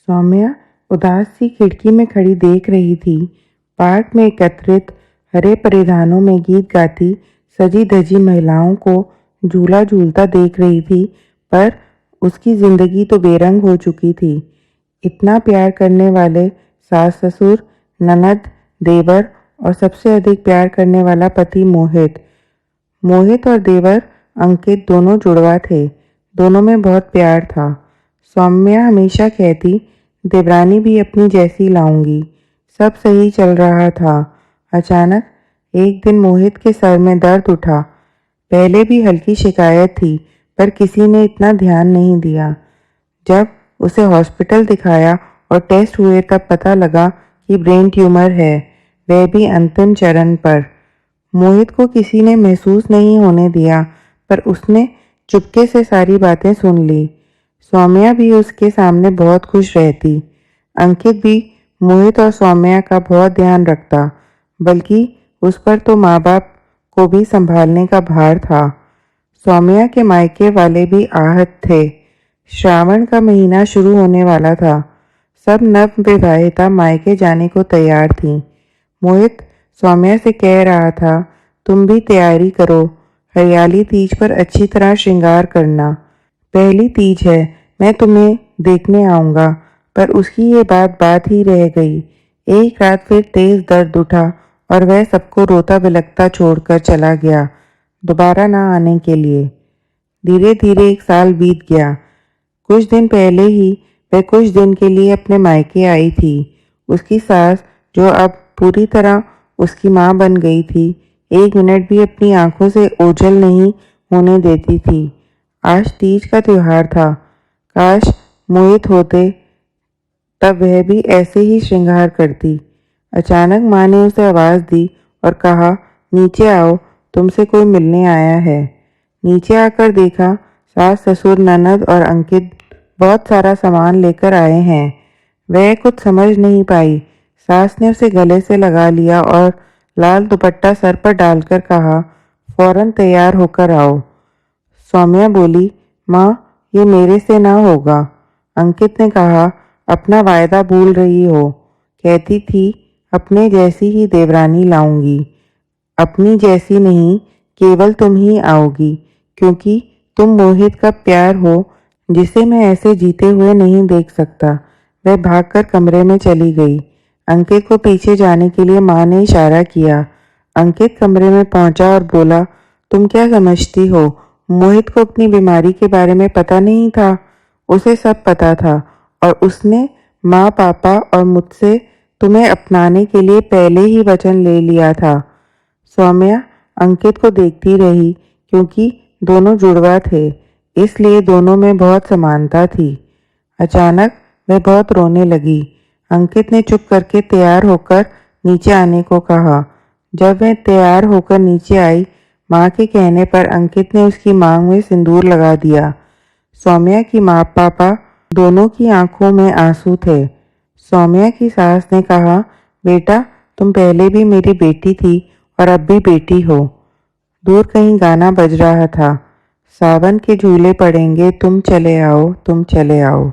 सौम्या उदास सी खिड़की में खड़ी देख रही थी। पार्क में एकत्रित हरे परिधानों में गीत गाती सजी धजी महिलाओं को झूला झूलता देख रही थी, पर उसकी जिंदगी तो बेरंग हो चुकी थी। इतना प्यार करने वाले सास ससुर, ननद, देवर और सबसे अधिक प्यार करने वाला पति मोहित और देवर अंकित दोनों जुड़वा थे। दोनों में बहुत प्यार था। सौम्या हमेशा कहती, देवरानी भी अपनी जैसी लाऊंगी। सब सही चल रहा था। अचानक एक दिन मोहित के सर में दर्द उठा। पहले भी हल्की शिकायत थी, पर किसी ने इतना ध्यान नहीं दिया। जब उसे हॉस्पिटल दिखाया और टेस्ट हुए तब पता लगा कि ब्रेन ट्यूमर है, वह भी अंतिम चरण पर। मोहित को किसी ने महसूस नहीं होने दिया, पर उसने चुपके से सारी बातें सुन ली। सौम्या भी उसके सामने बहुत खुश रहती। अंकित भी मोहित और सौम्या का बहुत ध्यान रखता, बल्कि उस पर तो माँ बाप को भी संभालने का भार था। सौम्या के मायके वाले भी आहत थे। श्रावण का महीना शुरू होने वाला था। सब नव विवाहिता मायके जाने को तैयार थीं। मोहित सौम्या से कह रहा था, तुम भी तैयारी करो, हरियाली तीज पर अच्छी तरह श्रृंगार करना। पहली तीज है, मैं तुम्हें देखने आऊँगा। पर उसकी ये बात ही रह गई। एक रात फिर तेज दर्द उठा और वह सबको रोता बिलखता छोड़कर चला गया, दोबारा ना आने के लिए। धीरे धीरे एक साल बीत गया। कुछ दिन पहले ही वह कुछ दिन के लिए अपने मायके आई थी। उसकी सास, जो अब पूरी तरह उसकी माँ बन गई थी, एक मिनट भी अपनी आंखों से ओझल नहीं होने देती थी। आज तीज का त्योहार था। काश मोहित होते, तब वह भी ऐसे ही श्रृंगार करती। अचानक माँ ने उसे आवाज़ दी और कहा, नीचे आओ, तुमसे कोई मिलने आया है। नीचे आकर देखा, सास ससुर, ननद और अंकित बहुत सारा सामान लेकर आए हैं। वह कुछ समझ नहीं पाई। सास ने उसे गले से लगा लिया और लाल दुपट्टा सर पर डालकर कहा, फौरन तैयार होकर आओ। सौम्या बोली, माँ, ये मेरे से ना होगा। अंकित ने कहा, अपना वायदा भूल रही हो। कहती थी अपने जैसी ही देवरानी लाऊंगी। अपनी जैसी नहीं, केवल तुम ही आओगी, क्योंकि तुम मोहित का प्यार हो, जिसे मैं ऐसे जीते हुए नहीं देख सकता। वह भागकर कमरे में चली गई। अंकित को पीछे जाने के लिए माँ ने इशारा किया। अंकित कमरे में पहुंचा और बोला, तुम क्या समझती हो, मोहित को अपनी बीमारी के बारे में पता नहीं था? उसे सब पता था और उसने माँ, पापा और मुझसे तुम्हें अपनाने के लिए पहले ही वचन ले लिया था। सौम्या अंकित को देखती रही, क्योंकि दोनों जुड़वा थे, इसलिए दोनों में बहुत समानता थी। अचानक वह बहुत रोने लगी। अंकित ने चुप करके तैयार होकर नीचे आने को कहा। जब वह तैयार होकर नीचे आई, माँ के कहने पर अंकित ने उसकी मांग में सिंदूर लगा दिया। सौम्या की माँ पापा दोनों की आंखों में आंसू थे। सौम्या की सास ने कहा, बेटा, तुम पहले भी मेरी बेटी थी और अब भी बेटी हो। दूर कहीं गाना बज रहा था, सावन के झूले पड़ेंगे, तुम चले आओ, तुम चले आओ।